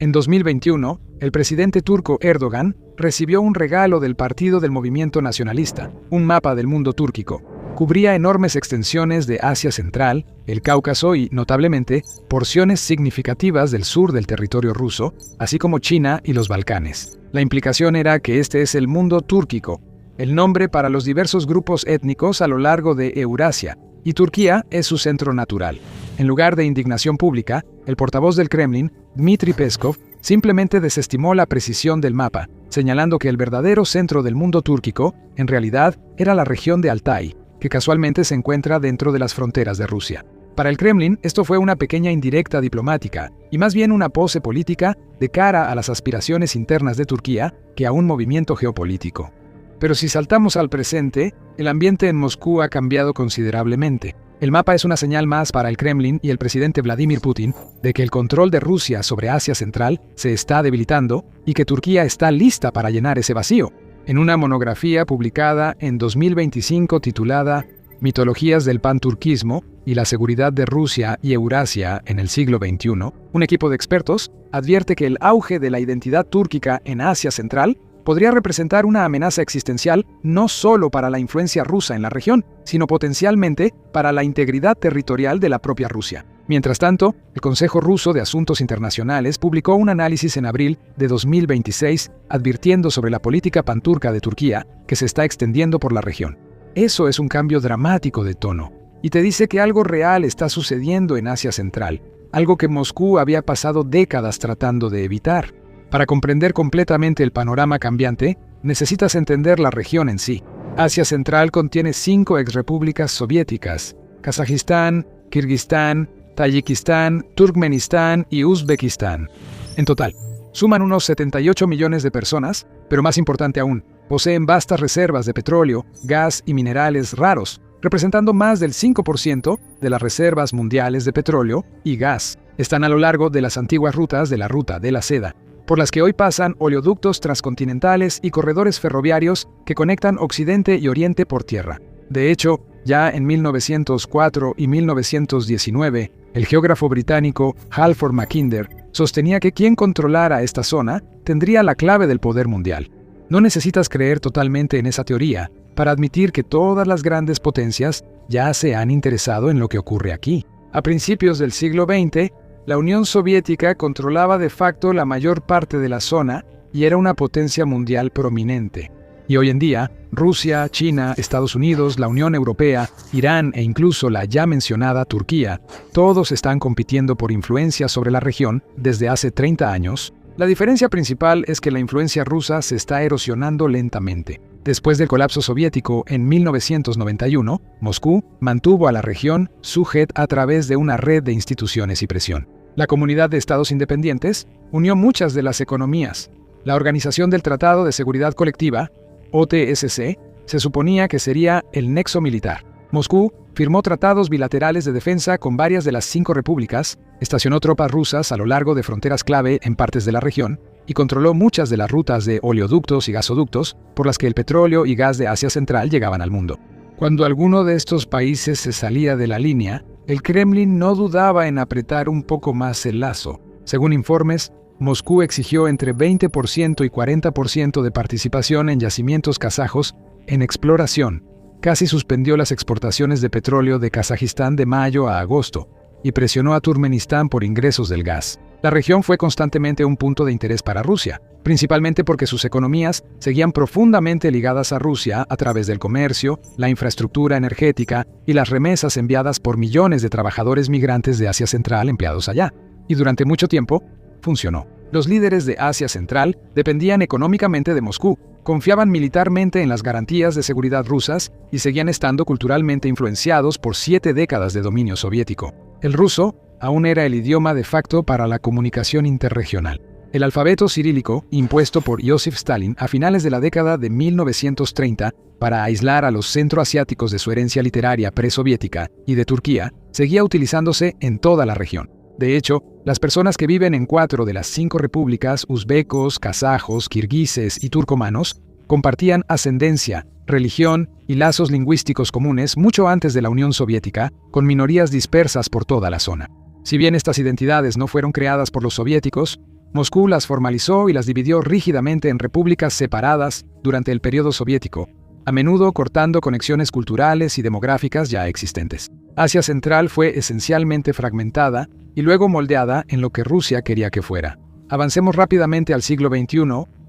En 2021, el presidente turco Erdogan recibió un regalo del Partido del Movimiento Nacionalista, un mapa del mundo túrquico. Cubría enormes extensiones de Asia Central, el Cáucaso y, notablemente, porciones significativas del sur del territorio ruso, así como China y los Balcanes. La implicación era que este es el mundo túrquico, el nombre para los diversos grupos étnicos a lo largo de Eurasia, y Turquía es su centro natural. En lugar de indignación pública, el portavoz del Kremlin, Dmitry Peskov, simplemente desestimó la precisión del mapa, señalando que el verdadero centro del mundo túrquico, en realidad, era la región de Altai, que casualmente se encuentra dentro de las fronteras de Rusia. Para el Kremlin, esto fue una pequeña indirecta diplomática, y más bien una pose política de cara a las aspiraciones internas de Turquía que a un movimiento geopolítico. Pero si saltamos al presente, el ambiente en Moscú ha cambiado considerablemente. El mapa es una señal más para el Kremlin y el presidente Vladimir Putin de que el control de Rusia sobre Asia Central se está debilitando y que Turquía está lista para llenar ese vacío. En una monografía publicada en 2025 titulada Mitologías del panturquismo y la seguridad de Rusia y Eurasia en el siglo XXI, un equipo de expertos advierte que el auge de la identidad túrquica en Asia Central podría representar una amenaza existencial no solo para la influencia rusa en la región, sino potencialmente para la integridad territorial de la propia Rusia. Mientras tanto, el Consejo Ruso de Asuntos Internacionales publicó un análisis en abril de 2026 advirtiendo sobre la política panturca de Turquía que se está extendiendo por la región. Eso es un cambio dramático de tono, y te dice que algo real está sucediendo en Asia Central, algo que Moscú había pasado décadas tratando de evitar. Para comprender completamente el panorama cambiante, necesitas entender la región en sí. Asia Central contiene 5 exrepúblicas soviéticas: Kazajistán, Kirguistán, Tayikistán, Turkmenistán y Uzbekistán. En total, suman unos 78 millones de personas, pero más importante aún, poseen vastas reservas de petróleo, gas y minerales raros, representando más del 5% de las reservas mundiales de petróleo y gas. Están a lo largo de las antiguas rutas de la Ruta de la Seda, por las que hoy pasan oleoductos transcontinentales y corredores ferroviarios que conectan Occidente y Oriente por tierra. De hecho, ya en 1904 y 1919, el geógrafo británico Halford Mackinder sostenía que quien controlara esta zona tendría la clave del poder mundial. No necesitas creer totalmente en esa teoría para admitir que todas las grandes potencias ya se han interesado en lo que ocurre aquí. A principios del siglo XX, la Unión Soviética controlaba de facto la mayor parte de la zona y era una potencia mundial prominente. Y hoy en día, Rusia, China, Estados Unidos, la Unión Europea, Irán e incluso la ya mencionada Turquía, todos están compitiendo por influencia sobre la región desde hace 30 años. La diferencia principal es que la influencia rusa se está erosionando lentamente. Después del colapso soviético en 1991, Moscú mantuvo a la región sujeta a través de una red de instituciones y presión. La Comunidad de Estados Independientes unió muchas de las economías. La Organización del Tratado de Seguridad Colectiva, OTSC, se suponía que sería el nexo militar. Moscú firmó tratados bilaterales de defensa con varias de las 5 repúblicas, estacionó tropas rusas a lo largo de fronteras clave en partes de la región y controló muchas de las rutas de oleoductos y gasoductos por las que el petróleo y gas de Asia Central llegaban al mundo. Cuando alguno de estos países se salía de la línea, el Kremlin no dudaba en apretar un poco más el lazo. Según informes, Moscú exigió entre 20% y 40% de participación en yacimientos kazajos en exploración. Casi suspendió las exportaciones de petróleo de Kazajistán de mayo a agosto y presionó a Turkmenistán por ingresos del gas. La región fue constantemente un punto de interés para Rusia, principalmente porque sus economías seguían profundamente ligadas a Rusia a través del comercio, la infraestructura energética y las remesas enviadas por millones de trabajadores migrantes de Asia Central empleados allá. Y durante mucho tiempo, funcionó. Los líderes de Asia Central dependían económicamente de Moscú, confiaban militarmente en las garantías de seguridad rusas y seguían estando culturalmente influenciados por 7 décadas de dominio soviético. El ruso aún era el idioma de facto para la comunicación interregional. El alfabeto cirílico, impuesto por Joseph Stalin a finales de la década de 1930 para aislar a los centroasiáticos de su herencia literaria presoviética y de Turquía, seguía utilizándose en toda la región. De hecho, las personas que viven en 4 de las 5 repúblicas, uzbecos, kazajos, kirguises y turcomanos, compartían ascendencia, religión y lazos lingüísticos comunes mucho antes de la Unión Soviética, con minorías dispersas por toda la zona. Si bien estas identidades no fueron creadas por los soviéticos, Moscú las formalizó y las dividió rígidamente en repúblicas separadas durante el periodo soviético, a menudo cortando conexiones culturales y demográficas ya existentes. Asia Central fue esencialmente fragmentada y luego moldeada en lo que Rusia quería que fuera. Avancemos rápidamente al siglo XXI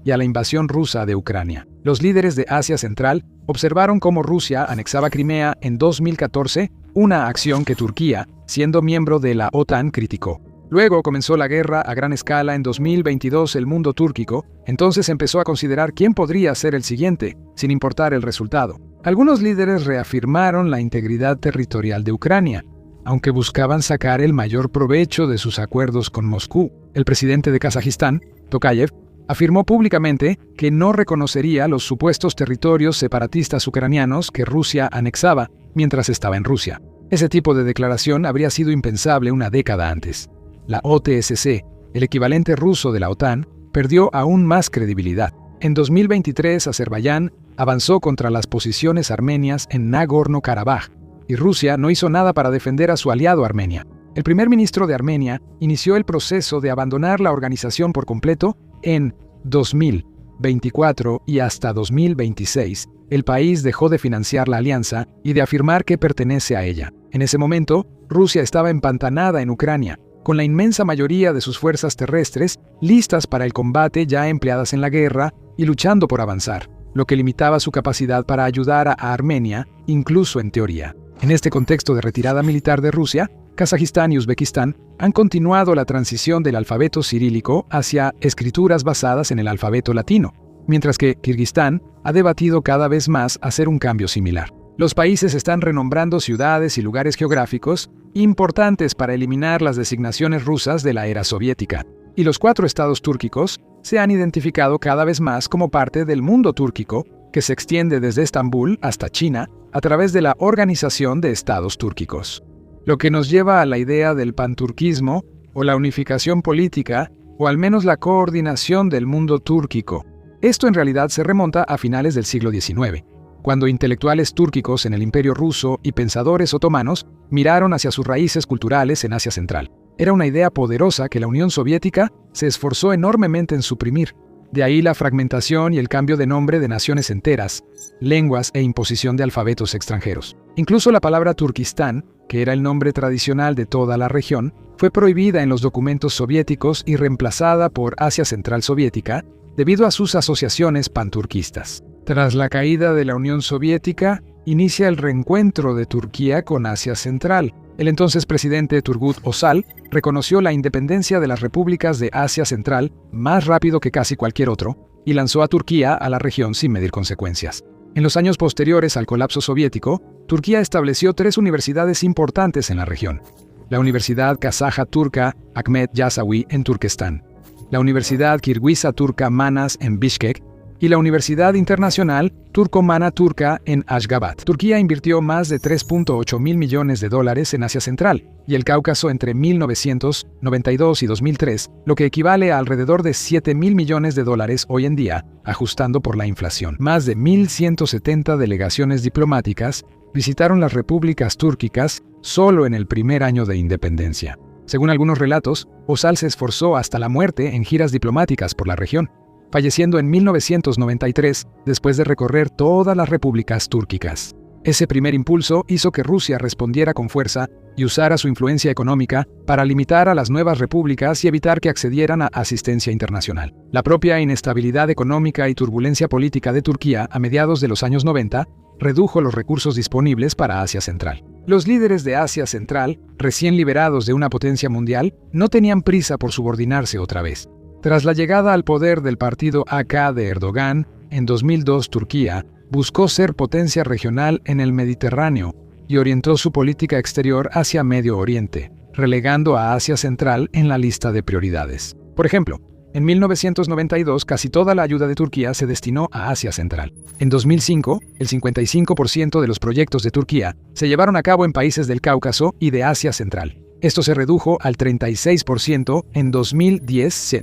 y a la invasión rusa de Ucrania. Los líderes de Asia Central observaron cómo Rusia anexaba Crimea en 2014, una acción que Turquía, siendo miembro de la OTAN, criticó. Luego comenzó la guerra a gran escala en 2022 el mundo túrquico, entonces empezó a considerar quién podría ser el siguiente, sin importar el resultado. Algunos líderes reafirmaron la integridad territorial de Ucrania, aunque buscaban sacar el mayor provecho de sus acuerdos con Moscú. El presidente de Kazajistán, Tokayev, afirmó públicamente que no reconocería los supuestos territorios separatistas ucranianos que Rusia anexaba mientras estaba en Rusia. Ese tipo de declaración habría sido impensable una década antes. La OTSC, el equivalente ruso de la OTAN, perdió aún más credibilidad. En 2023, Azerbaiyán avanzó contra las posiciones armenias en Nagorno-Karabaj, y Rusia no hizo nada para defender a su aliado Armenia. El primer ministro de Armenia inició el proceso de abandonar la organización por completo en 2024 y hasta 2026. El país dejó de financiar la alianza y de afirmar que pertenece a ella. En ese momento, Rusia estaba empantanada en Ucrania, con la inmensa mayoría de sus fuerzas terrestres listas para el combate ya empleadas en la guerra y luchando por avanzar, lo que limitaba su capacidad para ayudar a Armenia, incluso en teoría. En este contexto de retirada militar de Rusia, Kazajistán y Uzbekistán han continuado la transición del alfabeto cirílico hacia escrituras basadas en el alfabeto latino, mientras que Kirguistán ha debatido cada vez más hacer un cambio similar. Los países están renombrando ciudades y lugares geográficos importantes para eliminar las designaciones rusas de la era soviética, y los 4 estados túrquicos se han identificado cada vez más como parte del mundo túrquico, que se extiende desde Estambul hasta China a través de la Organización de Estados Túrquicos. Lo que nos lleva a la idea del panturquismo o la unificación política, o al menos la coordinación del mundo túrquico. Esto en realidad se remonta a finales del siglo XIX, cuando intelectuales túrquicos en el Imperio ruso y pensadores otomanos miraron hacia sus raíces culturales en Asia Central. Era una idea poderosa que la Unión Soviética se esforzó enormemente en suprimir. De ahí la fragmentación y el cambio de nombre de naciones enteras, lenguas e imposición de alfabetos extranjeros. Incluso la palabra Turquistán, que era el nombre tradicional de toda la región, fue prohibida en los documentos soviéticos y reemplazada por Asia Central Soviética debido a sus asociaciones panturquistas. Tras la caída de la Unión Soviética, inicia el reencuentro de Turquía con Asia Central. El entonces presidente Turgut Özal reconoció la independencia de las repúblicas de Asia Central más rápido que casi cualquier otro y lanzó a Turquía a la región sin medir consecuencias. En los años posteriores al colapso soviético, Turquía estableció 3 universidades importantes en la región. La Universidad Kazaja Turca Ahmet Yasavi en Turquestán, la Universidad Kirguisa Turca Manas en Bishkek y la Universidad Internacional Turcomana Turca en Ashgabat. Turquía invirtió más de 3.8 mil millones de dólares en Asia Central y el Cáucaso entre 1992 y 2003, lo que equivale a alrededor de 7 mil millones de dólares hoy en día, ajustando por la inflación. Más de 1.170 delegaciones diplomáticas visitaron las repúblicas túrquicas solo en el primer año de independencia. Según algunos relatos, Özal se esforzó hasta la muerte en giras diplomáticas por la región, falleciendo en 1993 después de recorrer todas las repúblicas túrquicas. Ese primer impulso hizo que Rusia respondiera con fuerza y usara su influencia económica para limitar a las nuevas repúblicas y evitar que accedieran a asistencia internacional. La propia inestabilidad económica y turbulencia política de Turquía a mediados de los años 90 redujo los recursos disponibles para Asia Central. Los líderes de Asia Central, recién liberados de una potencia mundial, no tenían prisa por subordinarse otra vez. Tras la llegada al poder del partido AK de Erdogan, en 2002 Turquía buscó ser potencia regional en el Mediterráneo y orientó su política exterior hacia Medio Oriente, relegando a Asia Central en la lista de prioridades. Por ejemplo, en 1992 casi toda la ayuda de Turquía se destinó a Asia Central. En 2005, el 55% de los proyectos de Turquía se llevaron a cabo en países del Cáucaso y de Asia Central. Esto se redujo al 36% en 2010.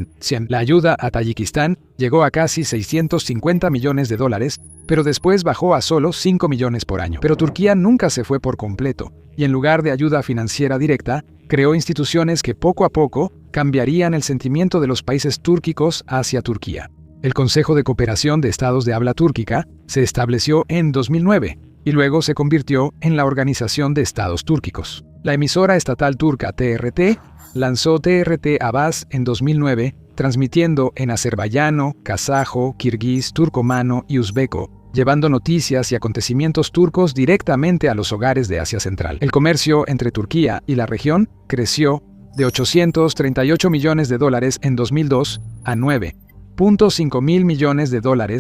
La ayuda a Tayikistán llegó a casi 650 millones de dólares, pero después bajó a solo 5 millones por año. Pero Turquía nunca se fue por completo, y en lugar de ayuda financiera directa, creó instituciones que poco a poco cambiarían el sentimiento de los países túrquicos hacia Turquía. El Consejo de Cooperación de Estados de Habla Túrquica se estableció en 2009 y luego se convirtió en la Organización de Estados Túrquicos. La emisora estatal turca TRT lanzó TRT Abbas en 2009, transmitiendo en azerbaiyano, kazajo, kirguís, turcomano y uzbeco, llevando noticias y acontecimientos turcos directamente a los hogares de Asia Central. El comercio entre Turquía y la región creció de $838 millones en 2002 a $9.5 mil millones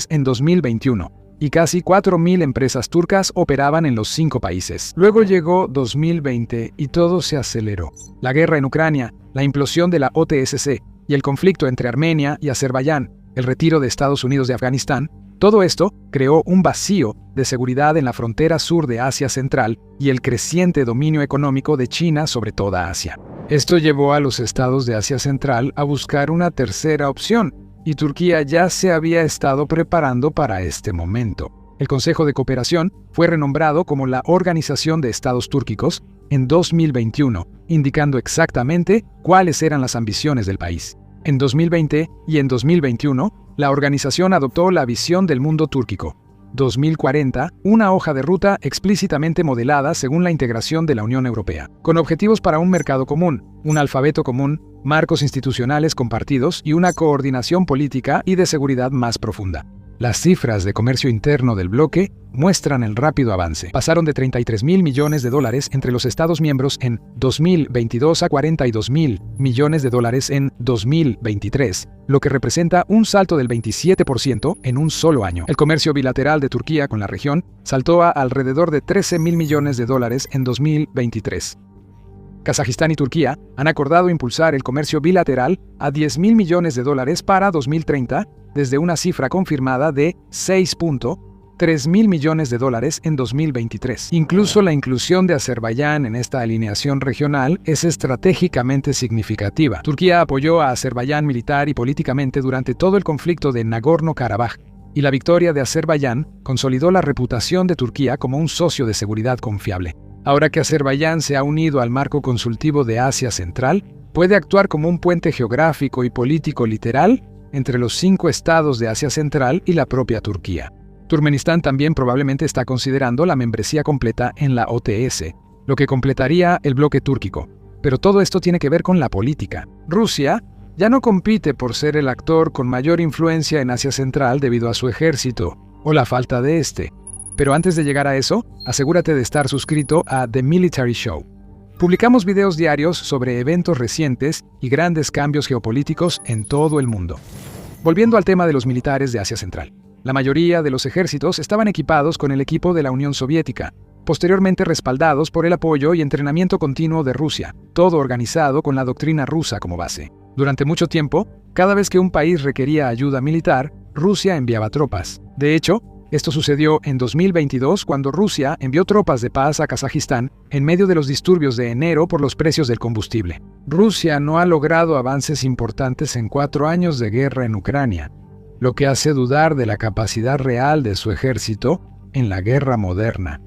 en 2021, y casi 4.000 empresas turcas operaban en los 5 países. Luego llegó 2020 y todo se aceleró. La guerra en Ucrania, la implosión de la OTSC y el conflicto entre Armenia y Azerbaiyán, el retiro de Estados Unidos de Afganistán, todo esto creó un vacío de seguridad en la frontera sur de Asia Central y el creciente dominio económico de China sobre toda Asia. Esto llevó a los estados de Asia Central a buscar una tercera opción, y Turquía ya se había estado preparando para este momento. El Consejo de Cooperación fue renombrado como la Organización de Estados Túrquicos en 2021, indicando exactamente cuáles eran las ambiciones del país. En 2020 y en 2021, la organización adoptó la visión del mundo túrquico 2040, una hoja de ruta explícitamente modelada según la integración de la Unión Europea, con objetivos para un mercado común, un alfabeto común, marcos institucionales compartidos y una coordinación política y de seguridad más profunda. Las cifras de comercio interno del bloque muestran el rápido avance. Pasaron de $33.000 millones entre los Estados miembros en 2022 a $42.000 millones en 2023, lo que representa un salto del 27% en un solo año. El comercio bilateral de Turquía con la región saltó a alrededor de $13.000 millones en 2023. Kazajistán y Turquía han acordado impulsar el comercio bilateral a $10.000 millones para 2030, desde una cifra confirmada de $6.3 mil millones en 2023. Incluso la inclusión de Azerbaiyán en esta alineación regional es estratégicamente significativa. Turquía apoyó a Azerbaiyán militar y políticamente durante todo el conflicto de Nagorno-Karabaj, y la victoria de Azerbaiyán consolidó la reputación de Turquía como un socio de seguridad confiable. Ahora que Azerbaiyán se ha unido al marco consultivo de Asia Central, puede actuar como un puente geográfico y político literal entre los 5 estados de Asia Central y la propia Turquía. Turkmenistán también probablemente está considerando la membresía completa en la OTS, lo que completaría el bloque túrquico. Pero todo esto tiene que ver con la política. Rusia ya no compite por ser el actor con mayor influencia en Asia Central debido a su ejército, o la falta de este. Pero antes de llegar a eso, asegúrate de estar suscrito a The Military Show. Publicamos videos diarios sobre eventos recientes y grandes cambios geopolíticos en todo el mundo. Volviendo al tema de los militares de Asia Central. La mayoría de los ejércitos estaban equipados con el equipo de la Unión Soviética, posteriormente respaldados por el apoyo y entrenamiento continuo de Rusia, todo organizado con la doctrina rusa como base. Durante mucho tiempo, cada vez que un país requería ayuda militar, Rusia enviaba tropas. De hecho, esto sucedió en 2022 cuando Rusia envió tropas de paz a Kazajistán en medio de los disturbios de enero por los precios del combustible. Rusia no ha logrado avances importantes en 4 años de guerra en Ucrania, lo que hace dudar de la capacidad real de su ejército en la guerra moderna.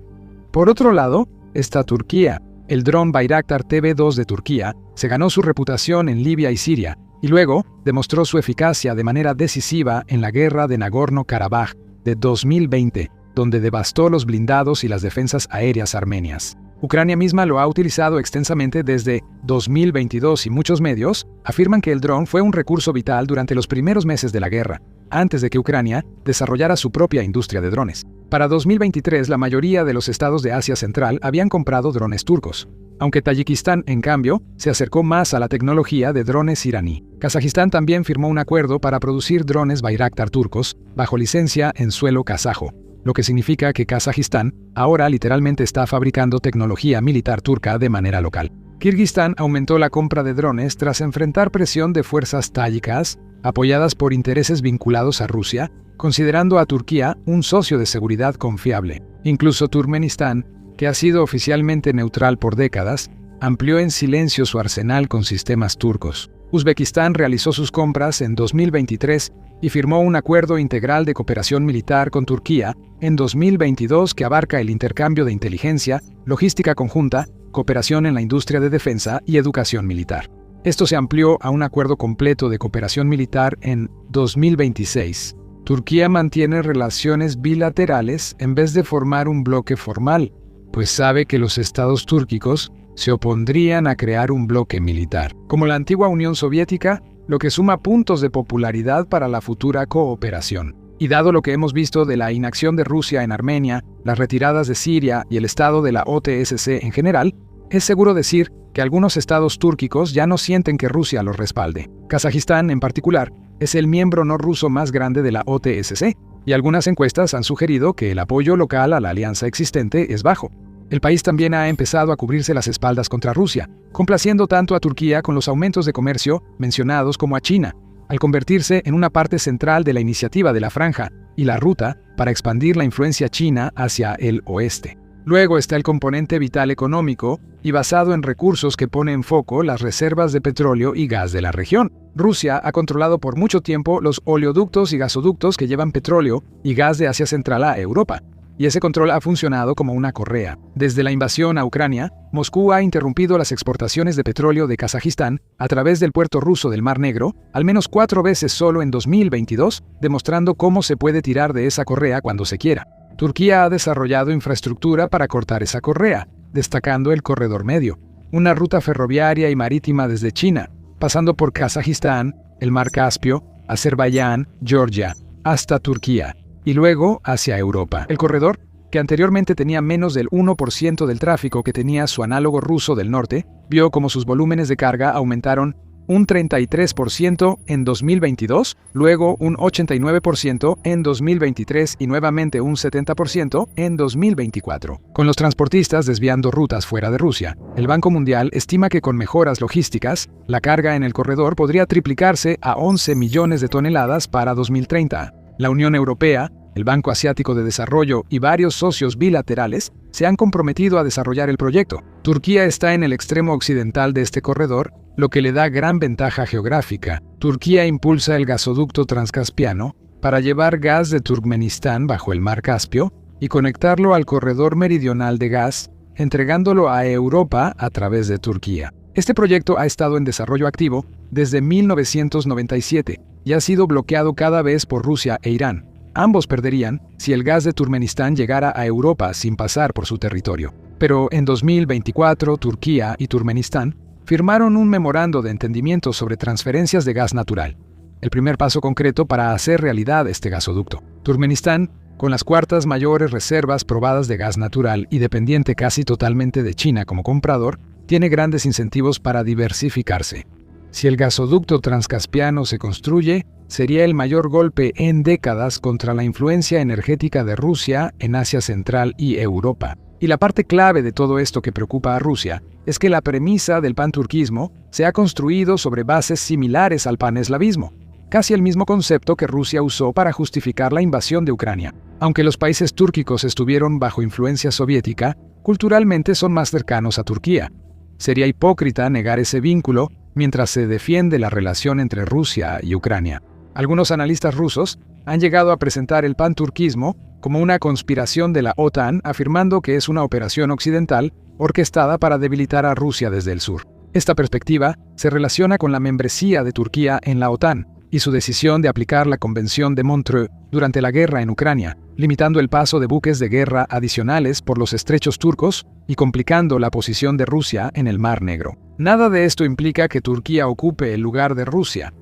Por otro lado, está Turquía. El dron Bayraktar TB2 de Turquía se ganó su reputación en Libia y Siria, y luego demostró su eficacia de manera decisiva en la guerra de Nagorno-Karabaj de 2020, donde devastó los blindados y las defensas aéreas armenias. Ucrania misma lo ha utilizado extensamente desde 2022 y muchos medios afirman que el dron fue un recurso vital durante los primeros meses de la guerra, antes de que Ucrania desarrollara su propia industria de drones. Para 2023, la mayoría de los estados de Asia Central habían comprado drones turcos, aunque Tayikistán, en cambio, se acercó más a la tecnología de drones iraní. Kazajistán también firmó un acuerdo para producir drones Bayraktar turcos bajo licencia en suelo kazajo, lo que significa que Kazajistán ahora literalmente está fabricando tecnología militar turca de manera local. Kirguistán aumentó la compra de drones tras enfrentar presión de fuerzas tayikas apoyadas por intereses vinculados a Rusia, considerando a Turquía un socio de seguridad confiable. Incluso Turkmenistán, que ha sido oficialmente neutral por décadas, amplió en silencio su arsenal con sistemas turcos. Uzbekistán realizó sus compras en 2023 y firmó un acuerdo integral de cooperación militar con Turquía en 2022 que abarca el intercambio de inteligencia, logística conjunta, cooperación en la industria de defensa y educación militar. Esto se amplió a un acuerdo completo de cooperación militar en 2026. Turquía mantiene relaciones bilaterales en vez de formar un bloque formal, pues sabe que los estados túrquicos se opondrían a crear un bloque militar. Como la antigua Unión Soviética, lo que suma puntos de popularidad para la futura cooperación. Y dado lo que hemos visto de la inacción de Rusia en Armenia, las retiradas de Siria y el estado de la OTSC en general, es seguro decir que algunos estados túrquicos ya no sienten que Rusia los respalde. Kazajistán, en particular, es el miembro no ruso más grande de la OTSC, y algunas encuestas han sugerido que el apoyo local a la alianza existente es bajo. El país también ha empezado a cubrirse las espaldas contra Rusia, complaciendo tanto a Turquía con los aumentos de comercio mencionados como a China, al convertirse en una parte central de la iniciativa de la Franja y la ruta para expandir la influencia china hacia el oeste. Luego está el componente vital económico y basado en recursos que pone en foco las reservas de petróleo y gas de la región. Rusia ha controlado por mucho tiempo los oleoductos y gasoductos que llevan petróleo y gas de Asia Central a Europa, y ese control ha funcionado como una correa. Desde la invasión a Ucrania, Moscú ha interrumpido las exportaciones de petróleo de Kazajistán a través del puerto ruso del Mar Negro, al menos 4 veces solo en 2022, demostrando cómo se puede tirar de esa correa cuando se quiera. Turquía ha desarrollado infraestructura para cortar esa correa, destacando el Corredor Medio, una ruta ferroviaria y marítima desde China, pasando por Kazajistán, el Mar Caspio, Azerbaiyán, Georgia, hasta Turquía, y luego hacia Europa. El corredor, que anteriormente tenía menos del 1% del tráfico que tenía su análogo ruso del norte, vio como sus volúmenes de carga aumentaron un 33% en 2022, luego un 89% en 2023 y nuevamente un 70% en 2024. Con los transportistas desviando rutas fuera de Rusia, el Banco Mundial estima que con mejoras logísticas, la carga en el corredor podría triplicarse a 11 millones de toneladas para 2030. La Unión Europea, el Banco Asiático de Desarrollo y varios socios bilaterales se han comprometido a desarrollar el proyecto. Turquía está en el extremo occidental de este corredor, lo que le da gran ventaja geográfica. Turquía impulsa el gasoducto transcaspiano para llevar gas de Turkmenistán bajo el Mar Caspio y conectarlo al corredor meridional de gas, entregándolo a Europa a través de Turquía. Este proyecto ha estado en desarrollo activo desde 1997 y ha sido bloqueado cada vez por Rusia e Irán. Ambos perderían si el gas de Turkmenistán llegara a Europa sin pasar por su territorio. Pero en 2024, Turquía y Turkmenistán firmaron un memorando de entendimiento sobre transferencias de gas natural, el primer paso concreto para hacer realidad este gasoducto. Turkmenistán, con las cuartas mayores reservas probadas de gas natural y dependiente casi totalmente de China como comprador, tiene grandes incentivos para diversificarse. Si el gasoducto transcaspiano se construye, sería el mayor golpe en décadas contra la influencia energética de Rusia en Asia Central y Europa. Y la parte clave de todo esto que preocupa a Rusia es que la premisa del panturquismo se ha construido sobre bases similares al paneslavismo, casi el mismo concepto que Rusia usó para justificar la invasión de Ucrania. Aunque los países túrquicos estuvieron bajo influencia soviética, culturalmente son más cercanos a Turquía. Sería hipócrita negar ese vínculo mientras se defiende la relación entre Rusia y Ucrania. Algunos analistas rusos han llegado a presentar el panturquismo como una conspiración de la OTAN, afirmando que es una operación occidental orquestada para debilitar a Rusia desde el sur. Esta perspectiva se relaciona con la membresía de Turquía en la OTAN y su decisión de aplicar la Convención de Montreux durante la guerra en Ucrania, limitando el paso de buques de guerra adicionales por los estrechos turcos y complicando la posición de Rusia en el Mar Negro. Nada de esto implica que Turquía ocupe el lugar de Rusia.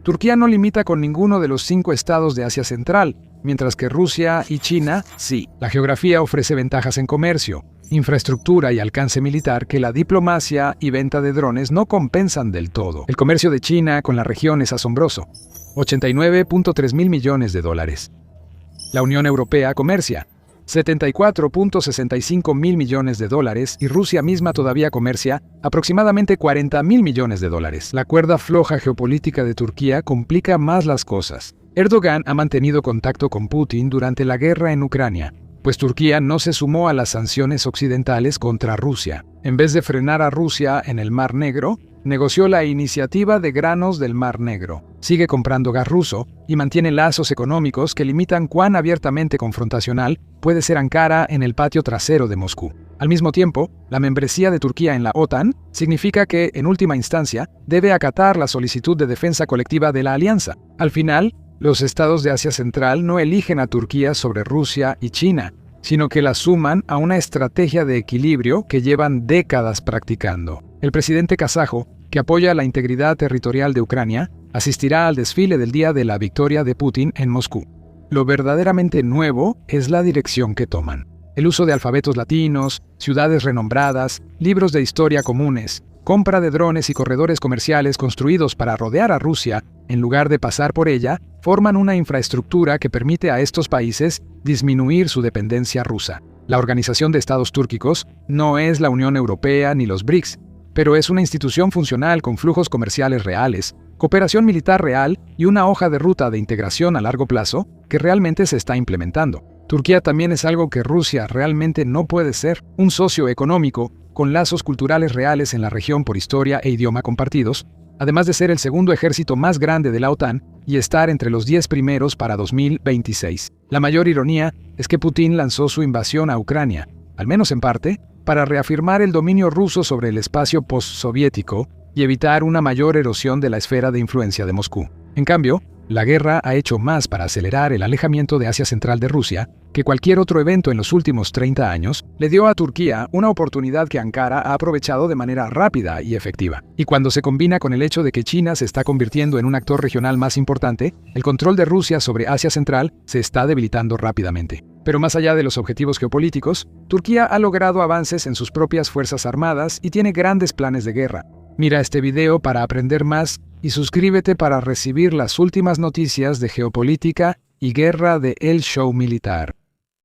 Turquía no limita con ninguno de los 5 estados de Asia Central, mientras que Rusia y China sí. La geografía ofrece ventajas en comercio, infraestructura y alcance militar que la diplomacia y venta de drones no compensan del todo. El comercio de China con la región es asombroso, 89.3 mil millones de dólares. La Unión Europea comercia 74.65 mil millones de dólares y Rusia misma todavía comercia aproximadamente 40 mil millones de dólares. La cuerda floja geopolítica de Turquía complica más las cosas. Erdogan ha mantenido contacto con Putin durante la guerra en Ucrania, pues Turquía no se sumó a las sanciones occidentales contra Rusia. En vez de frenar a Rusia en el Mar Negro, negoció la iniciativa de granos del Mar Negro. Sigue comprando gas ruso y mantiene lazos económicos que limitan cuán abiertamente confrontacional puede ser Ankara en el patio trasero de Moscú. Al mismo tiempo, la membresía de Turquía en la OTAN significa que, en última instancia, debe acatar la solicitud de defensa colectiva de la alianza. Al final, los estados de Asia Central no eligen a Turquía sobre Rusia y China, sino que la suman a una estrategia de equilibrio que llevan décadas practicando. El presidente kazajo, que apoya la integridad territorial de Ucrania, asistirá al desfile del día de la victoria de Putin en Moscú. Lo verdaderamente nuevo es la dirección que toman. El uso de alfabetos latinos, ciudades renombradas, libros de historia comunes, compra de drones y corredores comerciales construidos para rodear a Rusia, en lugar de pasar por ella, forman una infraestructura que permite a estos países disminuir su dependencia rusa. La Organización de Estados Túrquicos no es la Unión Europea ni los BRICS, pero es una institución funcional con flujos comerciales reales, cooperación militar real y una hoja de ruta de integración a largo plazo que realmente se está implementando. Turquía también es algo que Rusia realmente no puede ser: un socio económico con lazos culturales reales en la región por historia e idioma compartidos, además de ser el segundo ejército más grande de la OTAN y estar entre los 10 primeros para 2026. La mayor ironía es que Putin lanzó su invasión a Ucrania, al menos en parte, para reafirmar el dominio ruso sobre el espacio postsoviético y evitar una mayor erosión de la esfera de influencia de Moscú. En cambio, la guerra ha hecho más para acelerar el alejamiento de Asia Central de Rusia que cualquier otro evento en los últimos 30 años. Le dio a Turquía una oportunidad que Ankara ha aprovechado de manera rápida y efectiva. Y cuando se combina con el hecho de que China se está convirtiendo en un actor regional más importante, el control de Rusia sobre Asia Central se está debilitando rápidamente. Pero más allá de los objetivos geopolíticos, Turquía ha logrado avances en sus propias fuerzas armadas y tiene grandes planes de guerra. Mira este video para aprender más y suscríbete para recibir las últimas noticias de geopolítica y guerra de El Show Militar.